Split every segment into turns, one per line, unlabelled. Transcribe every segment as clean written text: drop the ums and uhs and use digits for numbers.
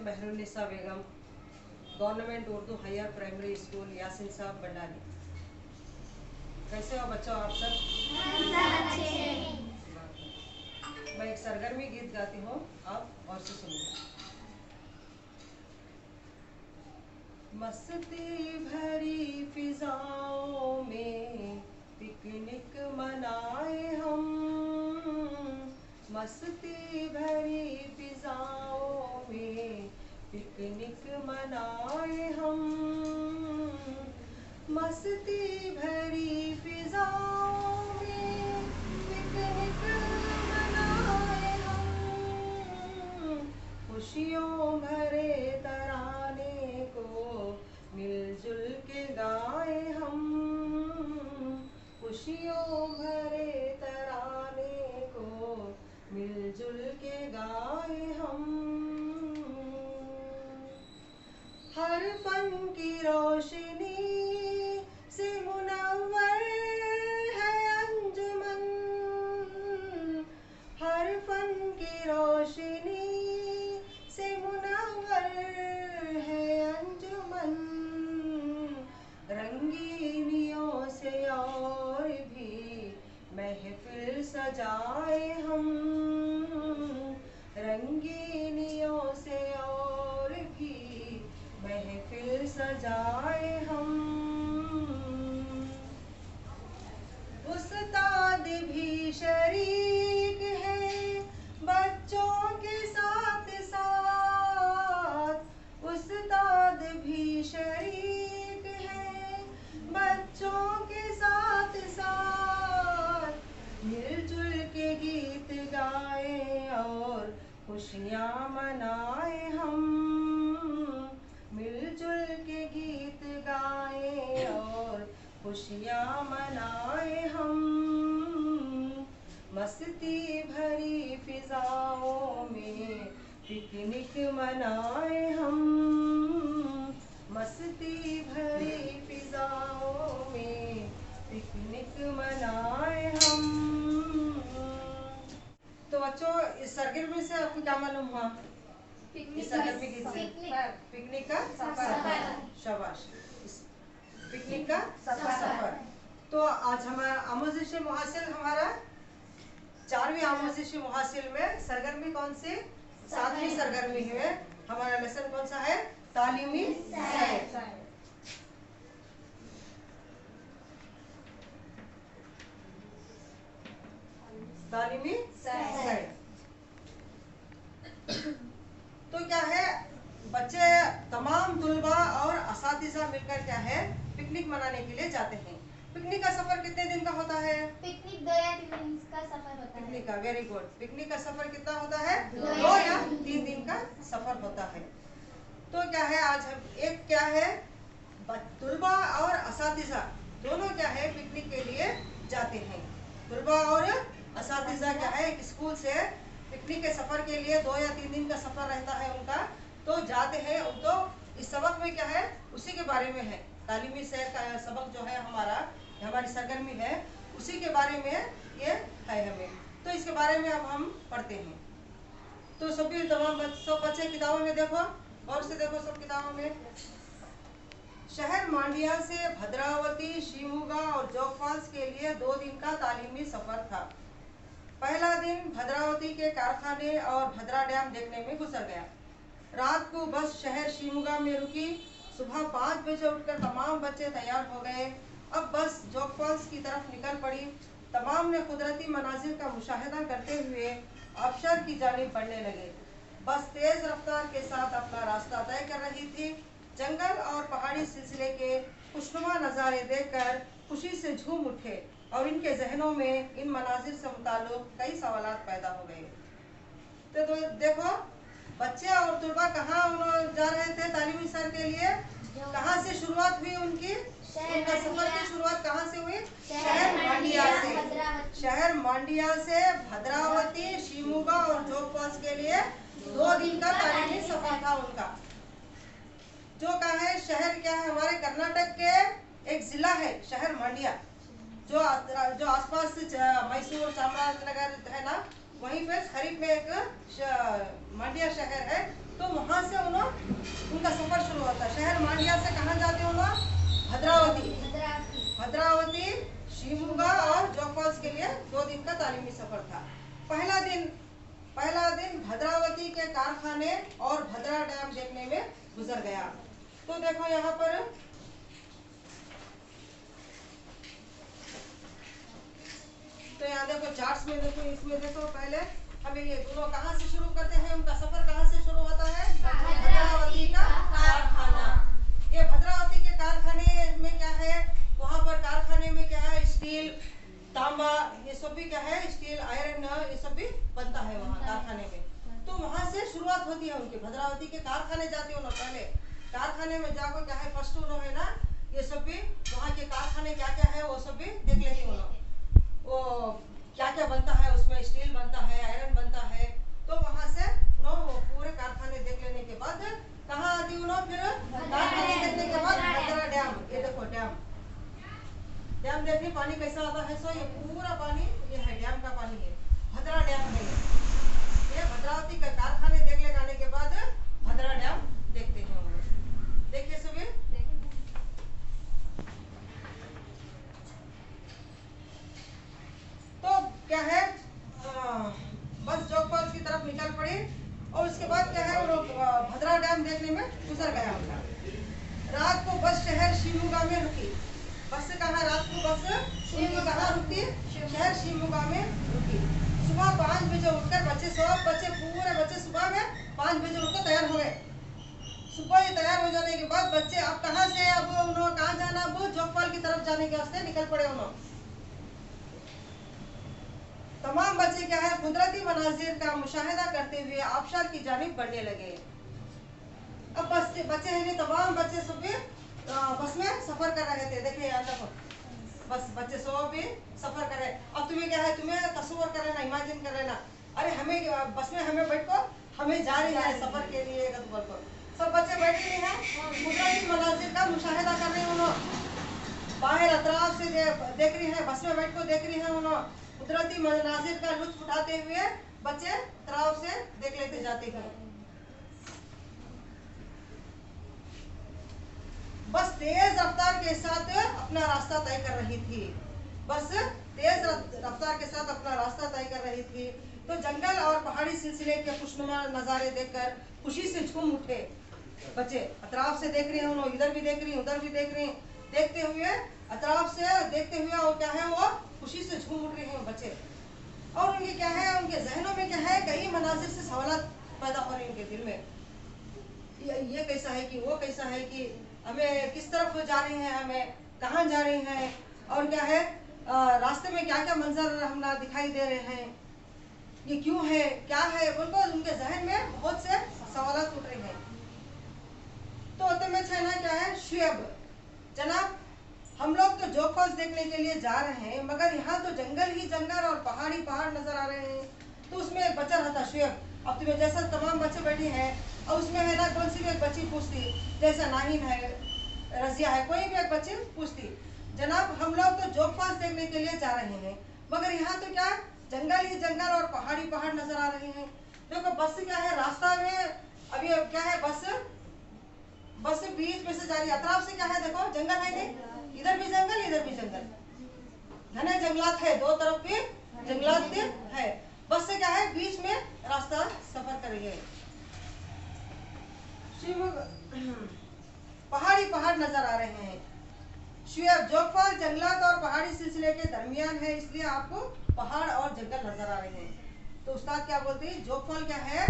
Mehrunnisa Begum, government Urdu higher primary school Yasin Sahab Bandali. कैसे हो बच्चों आप सब? मैं एक सरगर्मी गीत गाती हूँ, आप और से सुनिए। मस्ती भरी फिजाओं में पिकनिक मनाए हम, मस्ती भरी फिजाओं में पिकनिक मनाए हम, मस्ती भरी फिजाओं में पिकनिक मनाए हम, खुशियों भरे तराने को मिलजुल के गाए हम, खुशियों भरे तराने को मिलजुल के गाए हम। हर फन की रोशनी से मुनव्वर है अंजुमन, हर फन की रोशनी से मुनव्वर है अंजुमन, रंगीनियों से और भी महफिल सजाए हम, रंगीनियों से और भी महफिल सजाए हम। उस्ताद भी शरीक है बच्चों के साथ साथ, उस्ताद भी शरीक है बच्चों के साथ साथ, मिलजुल के गीत गाए और खुशियाँ मनाए हम, मिलजुल के गीत गाए और खुशियाँ मनाए हम, मस्ती भरी फिजाओं में पिकनिक मनाए हम, मस्ती भरी फिजाओं में पिकनिक मनाए हम। तो बच्चों इस सरगर्मी से आपको क्या मालूम हुआ? इस सरगर्मी गीत से पिकनिक का सफर, शाबाश, पिकनिक का सफर। तो आज हमारा आमोज़िश मुहासिल, हमारा 4वीं आमोज़िश मुहासिल में सरगर्मी कौन सी? 7वीं सरगर्मी है। हमारा लेसन कौन सा है? तालीमी सैर। तालीमी सैर। तो क्या है, बच्चे तमाम तुलबा और असातिज़ा मिलकर क्या है पिकनिक मनाने के लिए जाते हैं। पिकनिक का सफर कितने दिन का होता है?
पिकनिक 2 या 3 दिन का सफर होता है।
पिकनिक का, वेरी गुड। पिकनिक का सफर कितना होता है? 2 या 3 दिन का सफर होता है। तो क्या है, आज हम एक क्या है तुलबा और असातिज़ा दोनों क्या है पिकनिक के लिए जाते हैं। तुलबा और असातिज़ा क्या है एक स्कूल से पिकनिक के सफर के लिए 2 या 3 दिन का सफर रहता है उनका, तो जाते हैं। तो इस सबक में क्या है उसी के बारे में है, तालीमी सैर का सबक जो है हमारी सरगर्मी है, उसी के बारे में ये है हमें। तो इसके बारे में अब हम पढ़ते हैं। तो सभी तमाम सब बच्चे किताबों में देखो, और से देखो सब किताबों में। शहर मांडिया से भद्रावती, शिमोगा और जोग फॉल्स के लिए 2 दिन का तालीमी सफर था। पहला दिन भद्रावती के कारखाने और भद्रा डैम देखने में गुजर गया। रात को बस शहर शिमोगा में रुकी। सुबह 5 बजे उठकर तमाम बच्चे तैयार हो गए। अब बस जोग फॉल्स की तरफ निकल पड़ी। तमाम ने कुदरती मनाजिर का मुशाहिदा करते हुए आबशार की जानिब बढ़ने लगे। बस तेज रफ्तार के साथ अपना रास्ता तय कर रही थी। जंगल और पहाड़ी सिलसिले के खुशनुमा नज़ारे देखकर खुशी से झूम उठे और इनके जहनों में इन मनाजिर से मुताल्लिक़ कई सवालात पैदा हो गए। तो देखो बच्चे और तुलबा कहाँ जा रहे थे तालीमी सैर के लिए? कहाँ से शुरुआत हुई उनकी? उनका सफर की शुरुआत कहाँ से हुई? शहर मांडिया से। शहर मांडिया से भद्रावती, शिमोगा और जोग फॉल्स के लिए 2 दिन का तालीमी सफर था उनका। जो का है शहर क्या है, हमारे कर्नाटक के एक जिला है शहर मांडिया, जो आसपास मैसूर, चामराजनगर है ना, वहीं पे करीब में एक मांडिया शहर है। तो वहां से उनका सफर शुरू होता है। शहर मांड्या से कहाँ जाते हैं भद्रावती। भद्रावती, शिवमोगा और जोग फॉल्स के लिए 2 दिन का तालीमी सफर था। पहला दिन भद्रावती के कारखाने और भद्रा डैम देखने में गुजर गया। तो देखो यहाँ पर तो यहाँ देखो चार्ट्स में देखो, इसमें देखो पहले हमें ये दोनों कहाँ से शुरू करते हैं, उनका सफर कहाँ से शुरू होता है, भद्रावती का कारखाना। ये भद्रावती के कारखाने में क्या है, वहाँ पर कारखाने में क्या है, स्टील, तांबा, ये सब भी क्या है, स्टील, आयरन, ये सब भी बनता है वहाँ कारखाने में। तो वहाँ से शुरुआत होती है उनकी। भद्रावती के कारखाने जाते हैं पहले, कारखाने में जाकर क्या है, फर्स्ट उन्होंने ना ये सब भी वहाँ के कारखाने क्या क्या है वो सब भी देख लेते हैं उन्होंने, वो क्या क्या बनता है उसमें, स्टील बनता है, आयरन बनता है। तो वहां से वो पूरे कारखाने देख लेने के बाद कहाँ आती हूँ फिर कारखाने देखने के बाद भद्रा डैम। ये देखो डैम देखिए पानी कैसा आता है। सो ये पूरा पानी ये है डैम का पानी है, भद्रा डैम है ये। भद्रावती का कारखाने देख ले आने के बाद भद्रा डैम देखते हैं हम लोग। देखिए सभी, तो क्या है, बस जोग फॉल्स की तरफ निकल पड़ी और उसके बाद क्या है वो भद्रा डैम देखने में गुजर गया उनका। रात को बस शहर शिवमोगा में रुकी। बस से कहा रात को बस शिवमोगा कहाँ रुकती, शहर शिवमोगा में रुकी। सुबह 5 बजे उठकर पूरे बच्चे सुबह में 5 बजे उठकर तैयार हो गए। सुबह ये तैयार हो जाने के बाद बच्चे अब कहाँ से, अब उन्होंने कहाँ जाना, अब जोग फॉल की तरफ जाने के वास्ते निकल पड़े उन्होंने। तमाम बच्चे क्या है, कुदरती मनाजिर का मुशाहिदा करते हुए आबशार की जानिब बढ़ने लगे। अब बच्चे हैं, तमाम बच्चे सब भी बस में सफर कर रहे थे। देखिए यहाँ देखो, बस बच्चे सब भी सफर कर रहे। अब तुम्हें क्या है, तुम्हें तस्वीर कर लेना, इमेजिन कर लेना, अरे हमें बस में हमें बैठो, हमें जा रही है सफर के लिए। सब बच्चे बैठे हुए हैं, कुदरती मनाजिर का मुशाहिदा कर रहे हैं उन्होंने, बाहर अतराफ से देख रही है, बस में बैठ कर देख रही है उन्होंने। कुदरती मनाजिर का लुत्फ उठाते हुए बच्चे तरफ से देख लेते जाते हैं। बस तेज रफ्तार के साथ अपना रास्ता तय कर रही थी। बस तेज रफ्तार के साथ अपना रास्ता तय कर रही थी तो जंगल और पहाड़ी सिलसिले के खुशनुमा नजारे देखकर खुशी से झूम उठे बच्चे। अतराफ से देख रहे हैं उन्होंने, इधर भी देख रही हैं, उधर भी देख रही हैं, देखते हुए अतराफ से देखते हुए और क्या है वो खुशी से झूम उठ रहे हैं बच्चे। और उनके क्या है, उनके जहनों में क्या है, कई मनाजिर से सवाल पैदा हो रहे हैं उनके दिल में, ये कैसा है कि वो कैसा है कि हमें किस तरफ जा रही हैं, हमें कहाँ जा रही हैं, और क्या है रास्ते में क्या क्या मंजर हमें दिखाई दे रहे हैं, ये क्यों है, क्या है, उनके जहन में बहुत से सवाल उठ रहे हैं। तो में छना क्या है, शुएब जनाब हम लोग तो जोग फॉल्स देखने के लिए जा रहे हैं, मगर यहाँ तो जंगल ही जंगल और पहाड़ी पहाड़ नजर आ रहे हैं। तो उसमें एक बच्चा रहता शुएब, अब तुम्हें जैसा तमाम बच्चे बैठे हैं और उसमें है ना, कौन सी भी एक बच्ची पूछती, जैसा नाहिन है, रजिया है, कोई भी एक बच्ची पूछती, जनाब हम लोग तो जोग फॉल्स देखने के लिए जा रहे हैं, मगर यहाँ तो क्या जंगल ही जंगल और पहाड़ी पहाड़ नजर आ रहे हैं। देखो बस क्या है, रास्ता में अभी क्या है, बस बीच में से जा रही है, अतराफ से क्या है, देखो जंगल है नहीं, इधर भी जंगल इधर भी जंगल, घने जंगलात है, दो तरफ भी जंगलात है। बस से क्या है, बीच में रास्ता सफर कर रही है। पहाड़ी पहाड़ नजर आ रहे हैं। शुएब जोग फॉल्स जंगलात और पहाड़ी सिलसिले के दरमियान है, इसलिए आपको पहाड़ और जंगल नजर आ रहे हैं। तो उस्ताद क्या बोलते हैं, जोग फॉल क्या है,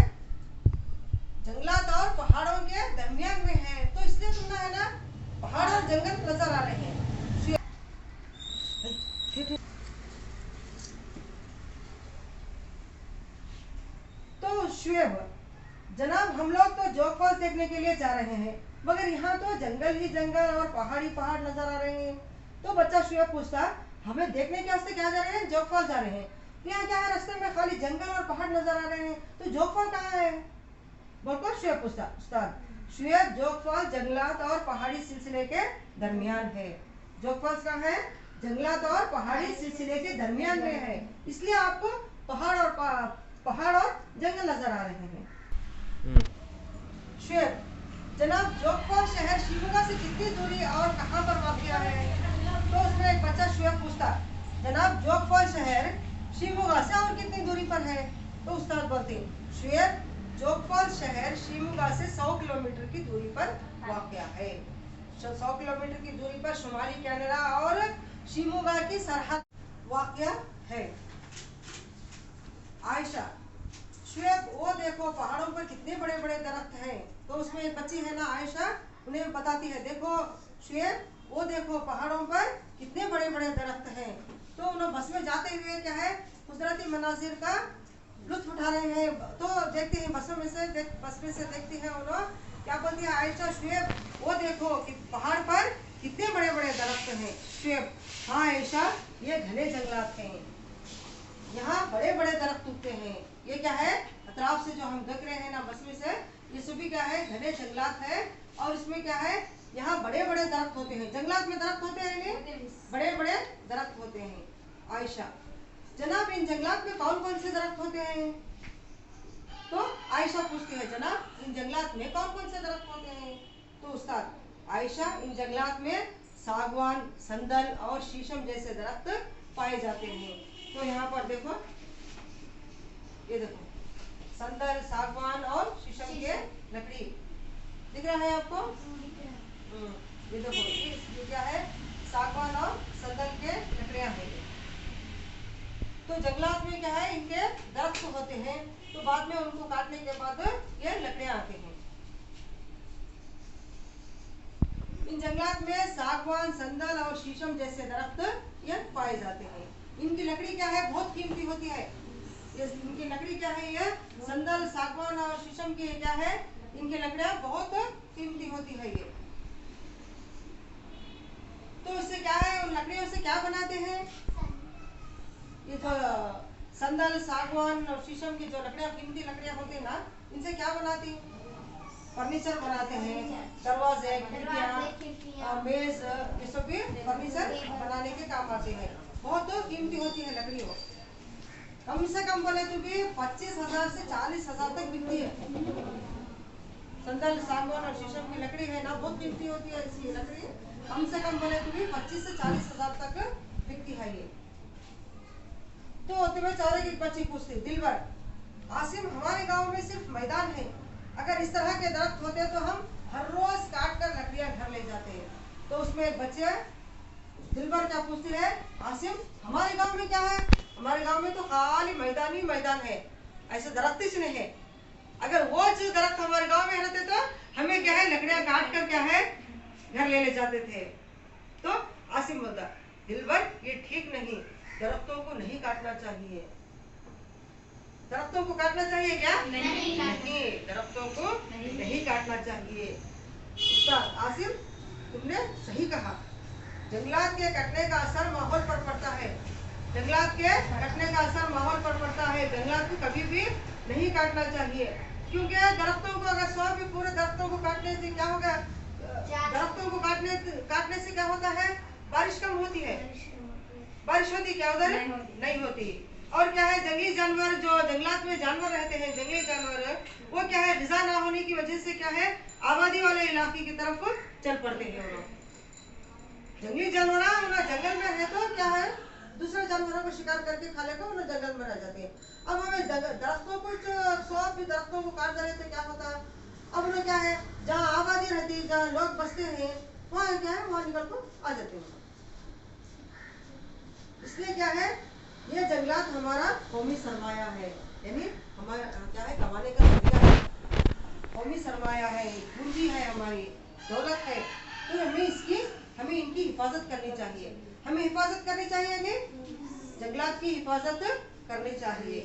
जंगलात और पहाड़ों के दरमियान में है, तो इसलिए तुमने है ना पहाड़ और जंगल नजर आ रहे हैं। तो शुएब जनाब हम लोग तो जोग फॉल्स देखने के लिए जा रहे हैं, मगर यहाँ तो जंगल ही जंगल और पहाड़ी पहाड़ नजर आ रहे हैं। तो बच्चा शुएब पूछता, हमें देखने के वास्ते क्या जा रहे हैं, जोग फॉल्स जा रहे हैं, यहाँ क्या है, रास्ते में खाली जंगल और पहाड़ नजर आ रहे हैं, तो जोग फॉल कहाँ है, बोलकर शुएब पूछता। उस्ताद शुएब जोग फॉल्स जंगलात और पहाड़ी सिलसिले के दरमियान है। जोग फॉल्स कहाँ है, जंगलात और पहाड़ी सिलसिले के दरमियान में है, इसलिए आपको पहाड़ और जंगल नजर आ रहे हैं। शुएब, जनाब जोगफल शहर शिमोगा से कितनी दूरी और कहाँ पर वाक़या है? तो उसमें एक बच्चा शुएब पूछता, जनाब जोगफल शहर शिमोगा से और कितनी दूरी पर है? तो उस्ताद बोलते हैं, शुएब जोगफल शहर शिमोगा से 100 किलोमीटर की दूरी पर वाक़या है। 100 किलोमीटर की दूरी पर शुमाली कनाडा और शिमोगा की सरहद वाक़या है। आयशा, शुएब वो देखो पहाड़ों पर कितने बड़े बड़े दरख्त हैं। तो उसमें एक बच्ची है ना आयशा, उन्हें बताती है, देखो शुएब वो देखो पहाड़ों पर कितने बड़े बड़े दरख्त हैं। तो उन्हें बस में जाते हुए क्या है कुदरती मनाजिर का लुत्फ उठा रहे हैं। तो देखते हैं बस में से देखती है उन्हें क्या बोलती है आयशा, शुएब वो देखो कि पहाड़ पर कितने बड़े बड़े दरख्त हैं। शुएब, हाँ आयशा ये घने जंगलात हैं, यहाँ बड़े बड़े दरख्त उगते हैं। ये क्या है अतराफ से जो हम देख रहे हैं ना बस में से, ये सभी क्या है घने जंगलात है। और इसमें क्या है यहाँ बड़े बड़े दरख्त होते हैं। जंगलात में दरख्त होते हैं नहीं, बड़े बड़े दरख्त होते हैं। आयशा, जनाब इन जंगलात में कौन कौन से दरख्त होते हैं? तो आयशा पूछती है, जनाब इन जंगलात में कौन कौन से दरख्त होते हैं? तो उस्ताद, आयशा इन जंगलात में सागवान, संदल और शीशम जैसे दरख्त पाए जाते हैं। तो यहाँ पर देखो, ये देखो संदल, सागवान और शीशम के लकड़ी दिख रहा है आपको? ये देखो ये क्या है सागवान और संदल के लकड़ियां हैं। तो जंगलात में क्या है इनके दरख्त होते हैं, तो बाद में उनको काटने के बाद ये लकड़ियां आते हैं। इन जंगलात में सागवान, संदल और शीशम जैसे दरख्त ये पाए जाते हैं। इनकी लकड़ी क्या है बहुत कीमती होती है। इनकी लकड़ी क्या है ये संदल, सागवान और शीशम की क्या है इनकी लकड़ियां बहुत कीमती होती है ये। तो इससे क्या है उन लकड़ियों से क्या बनाते हैं? ये जो संदल, सागवान और शीशम की जो लकड़ियां कीमती लकड़ियां होती है ना, इनसे क्या बनाती? फर्नीचर बनाते हैं, दरवाजे, खिड़कियां, मेज, ये सब भी फर्नीचर बनाने के काम आते हैं। बहुत कीमती होती है लकड़ियों, कम से कम बोले तो भी 25,000 से 40,000 तक बिकती है। संदल, सागवान और शीशम की लकड़ी है ना बहुत कीमती होती है। इसकी लकड़ी कम से कम बोले तो भी 25 से 40,000 तक बिकती है ये। तो तुम्हें चारों की बच्ची पूछती, दिलबर आसिम हमारे गांव में सिर्फ मैदान है, अगर इस तरह के दरख्त होते तो हम हर रोज काट कर लकड़ियां घर ले जाते हैं। तो उसमें एक बच्चे दिलबर क्या पूछती है, आसिम हमारे गांव में क्या है? हमारे गांव में तो खाली मैदान ही मैदान है, ऐसे दरख्त ही नहीं है। अगर वो जो दरख्त हमारे गांव में रहते तो हमें क्या है लकड़ियां काट कर क्या है घर ले जाते थे। तो आसिम बोलता, दिलबर ये ठीक नहीं, दरख्तों को नहीं काटना चाहिए। दरख्तों को काटना चाहिए क्या? नहीं, दरख्तों को नहीं काटना चाहिए। उस्ताद, आसिम तुमने सही कहा, जंगलात के कटने का असर माहौल पर पड़ता है। जंगलात के कटने का असर माहौल पर पड़ता है। जंगलात को कभी भी नहीं काटना चाहिए, क्योंकि दरख्तों को अगर 100 भी पूरे दरख्तों को काटने से क्या होगा? दरख्तों को काटने से क्या होता है? बारिश कम होती है। बारिश होती क्या उधर? नहीं होती। और क्या है जंगली जानवर जो जंगलात में जानवर रहते हैं, जंगली जानवर वो क्या है ग़िज़ा ना होने की वजह से क्या है आबादी वाले इलाके की तरफ चल पड़ते हैं। वो जंगली जानवर जंगल में रहे तो क्या है दूसरे जानवरों को शिकार करके खा लेकर उन्हें जंगल में रह जाते हैं। अब हमें दरख्तों को 100 भी दरख्तों को काट रहे तो क्या होता है? अब उन्हें क्या है जहाँ आबादी रहती है, जहाँ लोग बसते हैं, वहाँ क्या है वहाँ निकल कर आ जाते हैं। इसलिए क्या है ये जंगलात हमारा कौमी सरमाया है, यानी हमारा क्या है कमाने का जरिया है, कौमी सरमाया है, पूंजी है, हमारी दौलत है। तो हमें इनकी हिफाजत करनी चाहिए। हमें हिफाजत करनी चाहिए नहीं, जंगलात की हिफाजत करनी चाहिए।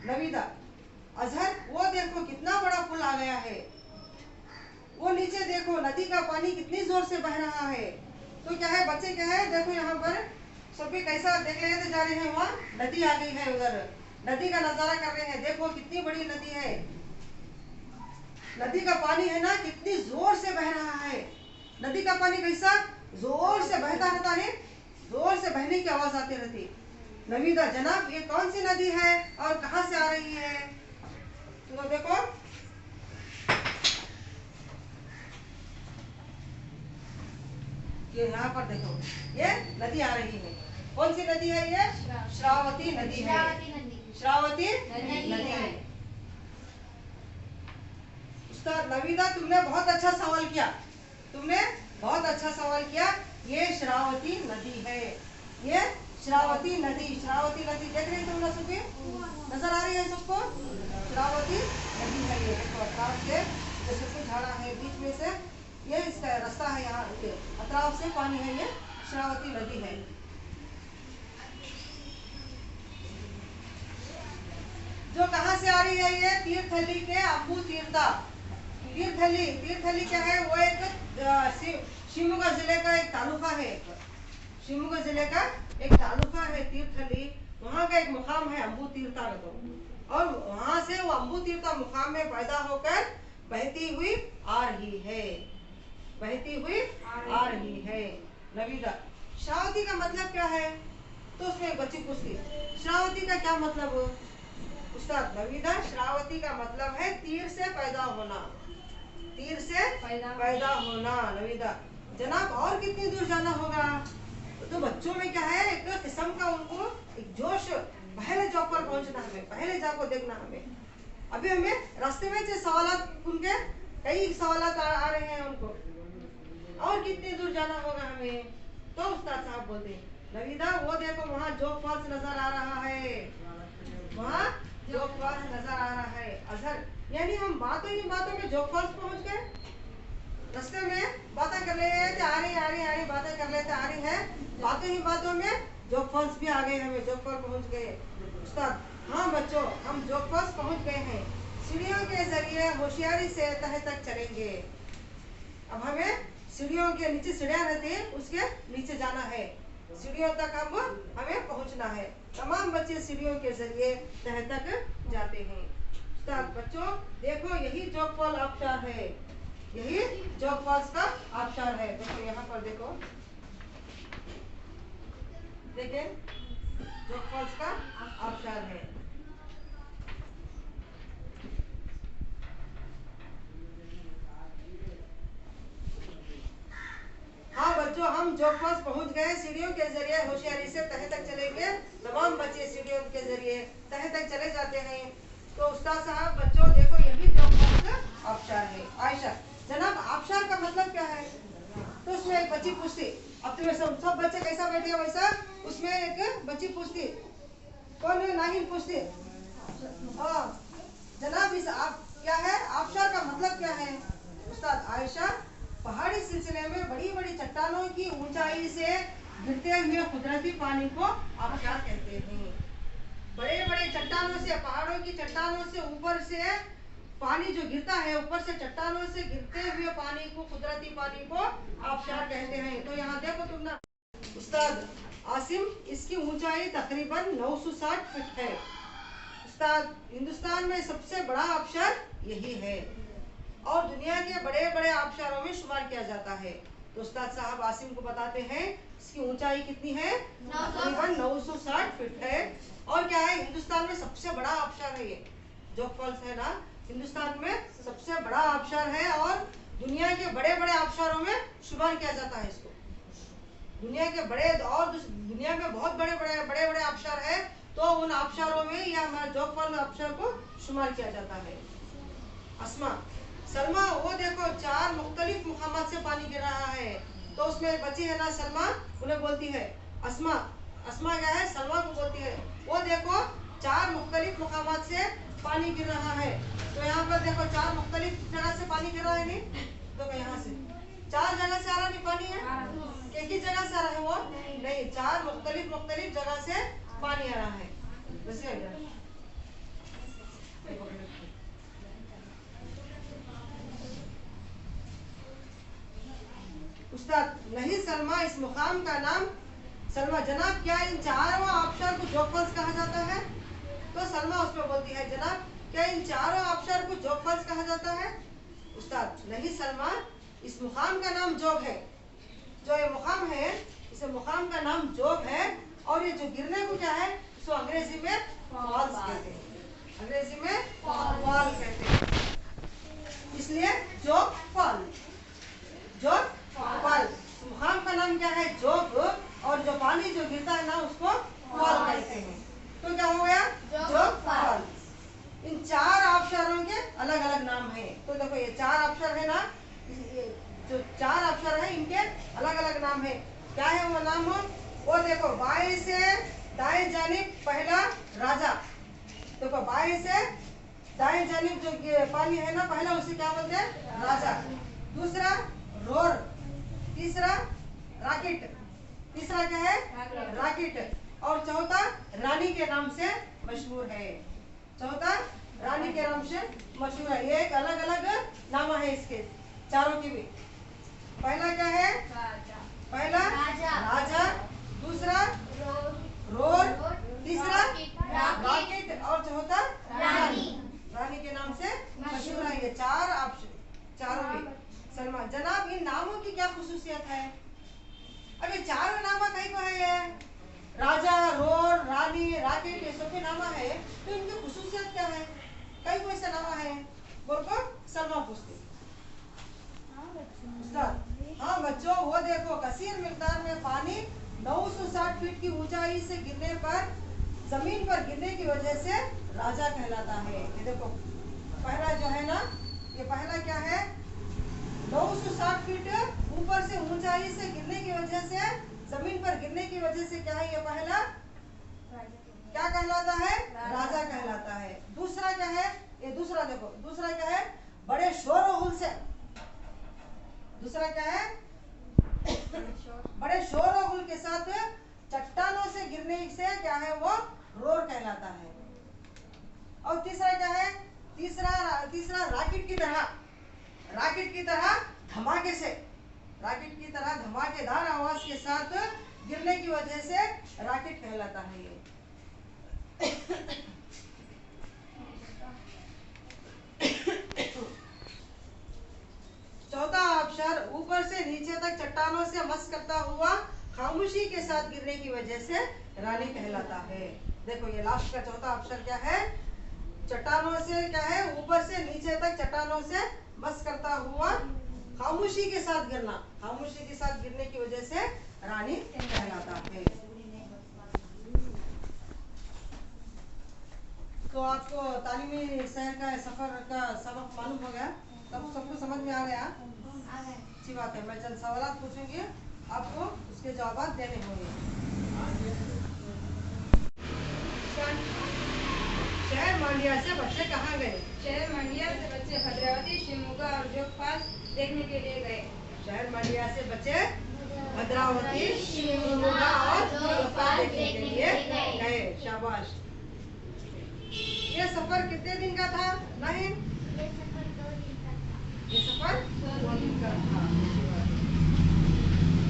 नवीदा, अजहर वो देखो कितना बड़ा पुल आ गया है, वो नीचे देखो नदी का पानी कितनी जोर से बह रहा है। तो क्या है बच्चे क्या है देखो यहाँ पर सभी कैसा देख रहे थे जा रहे हैं, वहाँ नदी आ गई है, उधर नदी का नजारा कर रहे हैं। देखो कितनी बड़ी नदी है, नदी का पानी है ना कितनी जोर से बह रहा है। नदी का पानी कैसा जोर से बहता रहता है, जोर से बहने की आवाज आती रहती। नवीदा, जनाब ये कौन सी नदी है और कहाँ से आ रही है? तो देखो ये यहाँ पर देखो, ये नदी आ रही है। कौन सी नदी है ये? श्रावती नदी है। श्रावती नदी है। उस्ताद नवीदा, तुमने बहुत अच्छा सवाल किया। तुमने बहुत अच्छा सवाल किया। ये श्रावती नदी है। ये श्रावती नदी देख रही तुम लोग? नजर आ रही है सबको? श्रावती नदी है ये। देखो अतराफ से जैसे कुछ झाड़ा है, बीच में से ये इसका रास्ता है, यहाँ अतराफ से पानी है। ये श्रावती नदी है। जो कहाँ से आ रही है? ये तीर्थहल्ली के अम्बू तीर्था। तीर्थहल्ली क्या है? वो एक शिवमोगा जिले का एक तालुका है। शिवमोगा जिले का एक तालुका है तीर्थहल्ली। वहाँ का एक मुकाम है अम्बू तीर्था। और वहाँ से वो अम्बू तीर्था मुकाम में पैदा होकर बहती हुई आ रही है। नवीदा, श्रावती का मतलब क्या है? तो उसमें एक बच्ची पूछती, श्रावती का क्या मतलब हो? उस्ताद नवीदा, श्रावती का मतलब है तीर से पैदा होना। नवीदा जनाब, और कितनी दूर जाना होगा? तो बच्चों में क्या है, एक किस्म का उनको एक जोश, पहले जॉब पर पहुंचना हमें, पहले जाकर देखना हमें। अभी हमें रास्ते में जो सवालात, उनके कई सवालात आ रहे हैं उनको, और कितनी दूर जाना होगा हमें? तो उस्ताद साहब बोलते हैं, नवीदा वो देखो वहाँ जोग फॉल्स नजर आ रहा है। वहाँ जोग फॉल्स नजर आ रहा है। अजहर, यानी हम बातों ही बातों में जोग फॉल्स पहुंच गए। रास्ते में बातें कर रहे थे, आ रही बातें कर लेते, आ रही है, बातों ही बातों में जोग फॉल्स भी आ गए, हमें जोग फॉल्स पहुंच गए। उस्ताद, हाँ बच्चों, हम जोग फॉल्स पहुंच गए हैं। सीढ़ियों के जरिए होशियारी से तह तक चलेंगे। अब हमें सीढ़ियों के नीचे सीढ़ियां रहती है, उसके नीचे जाना है। सीढ़ियों तक हमें पहुंचना है। तमाम बच्चे सीढ़ियों के जरिए तह तक जाते हैं। उस्ताद बच्चों देखो, यही जोग फॉल आबशार है। यही जोग फॉल्स का आबशार है। देखो यहाँ पर देखो, देखें, जोग फॉल्स का आबशार है। हाँ बच्चों, हम जोग फॉल्स पहुंच गए। सीढ़ियों के जरिए होशियारी से तह तक चलेंगे। तमाम बच्चे सीढ़ियों के जरिए तह तक चले जाते हैं। तो उस्ताद साहब बच्चों देखो, यही जोग फॉल्स का आबशार है। आयशा, जनाब आबशार का मतलब क्या है? तो उसमें एक बच्ची पूछती, अब तुम्हें सब बच्चे कैसा बैठे हैं वैसा, उसमें एक बच्ची पूछती, कौन है? नाहिन पूछती, हाँ जनाब इस क्या है? आबशार का मतलब क्या है? उस्ताद आयशा, पहाड़ी सिलसिले में बड़ी बड़ी चट्टानों की ऊंचाई से गिरते हुए कुदरती पानी को आबशार कहते हैं। बड़े बड़े चट्टानों से, पहाड़ों की चट्टानों से ऊपर से पानी जो गिरता है, ऊपर से चट्टानों से गिरते हुए पानी को, कुदरती पानी को आबशार कहते हैं। तो यहाँ देखो तुम ना उस्ताद आसिम, इसकी ऊंचाई तकरीबन 960 फीट है। उस्ताद हिंदुस्तान में सबसे बड़ा आबशार यही है और दुनिया के बड़े बड़े आबशारों में शुमार किया जाता है। तो उस्ताद साहब आसिम को बताते हैं इसकी ऊंचाई कितनी है? तकरीबन 960 फीट है। और क्या है, हिंदुस्तान में सबसे बड़ा आबशार है ये जोग फॉल्स है ना, हिंदुस्तान में सबसे बड़ा आबशार है और दुनिया के बड़े बड़े आबशारों में शुमार किया जाता है इसको। दुनिया के बड़े और दुनिया में बहुत बड़े बड़े आबशार है, तो उन आबशारों में यह हमारा जोग फॉल्स आबशार को शुमार किया जाता है। अस्मा, सलमा वो देखो 4 मुख्तलिफ मुकामात से पानी गिर रहा है। तो उसमें बच्ची है ना सलमा, उन्हें बोलती है अस्मा क्या है? सलमा को बोलती है, वो देखो 4 मुख्तलिफ मुकामात से पानी गिर रहा है। तो यहाँ पर देखो 4 मुख्तलिफ जगह से पानी गिर रहा है। नहीं तो यहाँ से 4 जगह से आ रहा नहीं पानी है, एक ही जगह से आ रहा है वो नहीं, 4 मुख्तलिफ जगह से पानी आ रहा है। उस्ताद नहीं सलमा, इस मुकाम का नाम, सलमा जनाब क्या इन चारों आबशार को जोग फॉल्स कहा जाता है? तो सलमा उसमें बोलती है, जनाब क्या इन चारों आबशार को जोग फॉल्स कहा जाता है? उस्ताद नहीं सलमा, इस मुकाम का नाम जोग है। जो ये मुकाम है, इस मुकाम का नाम जोग है। और ये जो गिरने को क्या है, इसको अंग्रेजी में फॉल्स कहते हैं। अंग्रेजी में फॉल कहते हैं, इसलिए जोग फॉल मुकाम का नाम क्या है? जोग। और जो पानी जो गिरता है ना उसको फॉल कहते हैं। तो क्या हो गया? जोग फॉल्स। इन चार अक्षरों के अलग अलग नाम है। तो देखो ये चार अक्षर है ना, जो चार अक्षर है इनके अलग अलग नाम है। क्या है वो नाम? वो देखो, बाएं से दाएं जानिब पहला राजा। देखो बाएं से दाएं जानिब जो पानी है ना पहला, उसे क्या बोलते हैं? राजा। दूसरा रोर, तीसरा रॉकेट, तीसरा क्या है? रॉकेट। और चौथा रानी के नाम से मशहूर है। चौथा रानी के नाम से मशहूर है। ये एक अलग अलग नाम है इसके चारों की भी। पहला क्या है? पहला राजा, दूसरा रोर, तीसरा रॉकेट और चौथा रानी। रानी के नाम से मशहूर है ये चार ऑप्शन, चारों भी। सलमान जनाब, इन नामों की क्या खुसूसियत है? अब ये चारों नामा कहीं को है ये? राजा, रोर, रानी, रॉकेट, ये सब के नामा है। तो इनकी खुसूसियत क्या है? कहीं को ऐसा नामा है? बोल को सलमा पूछती। हाँ बच्चों, वो देखो, कसीर मिकदार में पानी 960 फीट की ऊंचाई से गिरने पर, जमीन पर गिरने की वजह से राजा कहलाता है। ये देखो पहला जो है ना, ये पहला क्या है? 960 फीट ऊपर से ऊंचाई से गिरने की वजह से, जमीन पर गिरने की वजह से क्या है? ये पहला क्या कहलाता है? राजा कहलाता है। दूसरा क्या है? ये दूसरा देखो, दूसरा क्या है? बड़े शोर से, दूसरा क्या है? बड़े शोर के साथ चट्टानों से गिरने से क्या है? वो रोर कहलाता है। और तीसरा क्या है? तीसरा रॉकेट की तरह, रॉकेट की तरह धमाके से, रॉकेट की तरह धमाकेदार आवाज के साथ गिरने की वजह से रॉकेट कहलाता है ये। चौथा अक्षर ऊपर से नीचे तक चट्टानों से मस करता हुआ खामोशी के साथ गिरने की वजह से रानी कहलाता है। देखो ये लास्ट का चौथा अक्षर क्या है? चट्टानों से क्या है? ऊपर से नीचे तक चट्टानों से मस करता हुआ खामोशी के साथ गिरना, खामोशी के साथ गिरने की वजह से रानी कहलाता है। तो आपको तालीमी शहर का सफर का सबक मालूम हो गया? तब सबको समझ में आ गया? अच्छी बात है। मैं चंद सवाल पूछूंगी, आपको उसके जवाब देने होंगे। शहर मांडिया से बच्चे कहाँ गए?
शहर मांडिया से बच्चे भद्रावती, शिवमोगा और जोग फॉल्स देखने के लिए गए।
शहर मांडिया से बच्चे भद्रावती, शिवमोगा और जोग फॉल्स देखने के लिए गए। शाबाश। ये सफर कितने दिन का था? नहीं, ये सफर 2 दिन का था।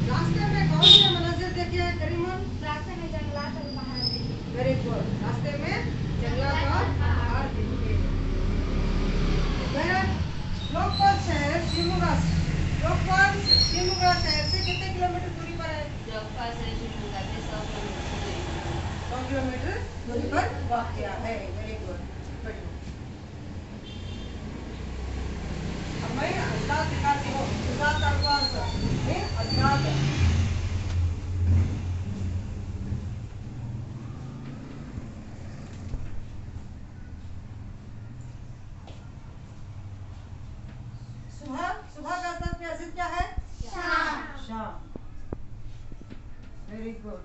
रास्ते में कौन से मंजर देखे करीमन?
रास्ते में जंगलात और पहाड़ देखे।
Very good. रास्ते में जंगलात और पहाड़ देखे। लोकपाल शहर शिवमोगा, लोकपाल शिवमोगा शहर से कितने किलोमीटर दूरी पर है?
जोगफॉल से शिवमोगा से 100
किलोमीटर दूरी पर वाक़या है। Very good. अब मैं अंदाज दिखाती हूँ, अंदाज आपको आंसर है। अंदाज सुबह, सुबह का अर्थ क्या क्या है?
शाम।
शाम। Very good.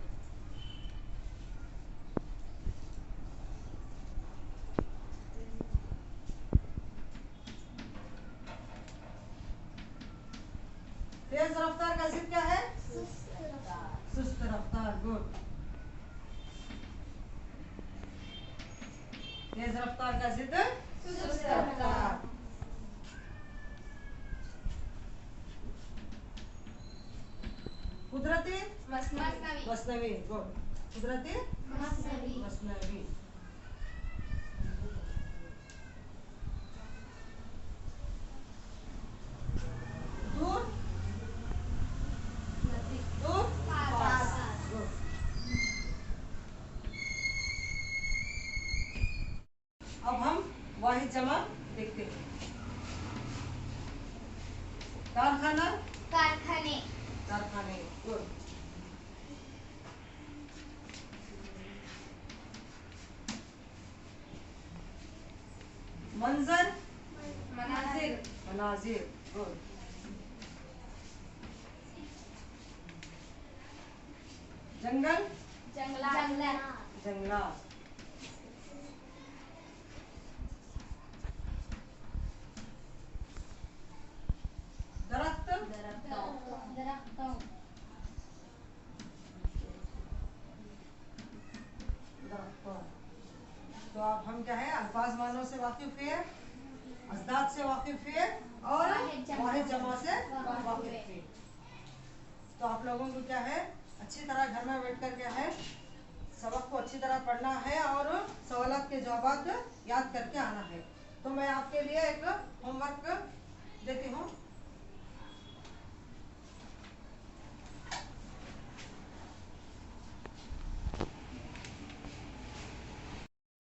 तेज रफ्तार का जिद क्या है? सुस्त रफ्तार। गुड। तेज रफ्तार का जिद सुस्त रफ्तार। कुदरती मसनवी। गुड। कुदरती मसनवी। दूर दूर पास। गुड। अब हम वाहिद जमा देखते हैं। कारखाना,
कारखाने,
कारखाने। मंजर
मनाजिर
मनाजिर, गुड। जंगल
जंगलात
जंगलात। दरख्त
दरख्तों
दरख्तों। तो अब हम क्या है, अल्फाज मानों से वाकिफ है, अजदाद से वाकिफ है और वाहिद जमा से वाकिफ है। तो आप लोगों को क्या है, अच्छी तरह घर में बैठ कर क्या है, सबक को अच्छी तरह पढ़ना है और सवालात के जवाब याद करके आना है। तो मैं आपके लिए एक होमवर्क देती हूँ।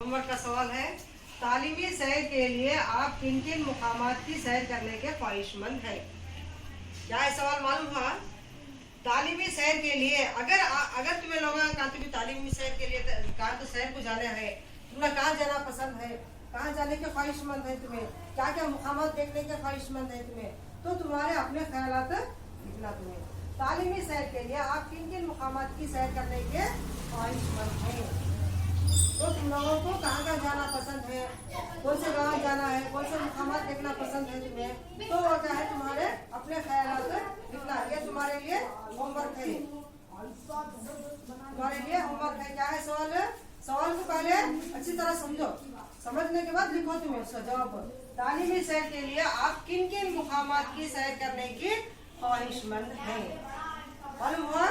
होमवर्क का सवाल है, तालीमी सैर के लिए आप किन किन मुकामात की सैर करने के ख्वाहिशमंद हैं? क्या है सवाल मालूम हुआ? तालीमी सैर के लिए अगर तुम्हें लोग कहा तुम्हें तालीमी सैर के लिए कहा तो सैर को जाना है, तुम्हें कहाँ जाना पसंद है, कहाँ जाने के ख्वाहिशमंद है, तुम्हें क्या क्या मुकामात देखने के ख्वाहिशमंद है तुम्हें, तो तुम्हारे अपने ख्यालात लिखना। तुम्हें तालीमी सैर के लिए आप किन किन मुकामात की सैर करने के ख्वाहिशमंद हैं? तो तुम लोगों को कहाँ कहाँ जाना पसंद है, कौन से गाँव जाना है, कौन से मुकामात देखना पसंद है तुम्हें, तो वो क्या है तुम्हारे अपने ख्यालात लिखना। ये तुम्हारे लिए होमवर्क है, तुम्हारे लिए होमवर्क है। क्या है सवाल? सवाल को पहले अच्छी तरह समझो, समझने के बाद लिखो तुम्हें उसका जवाब। तालीमी सैर के लिए आप किन किन मुकामात की सैर करने की ख्वाहिशमंद हैं? मालूम हुआ?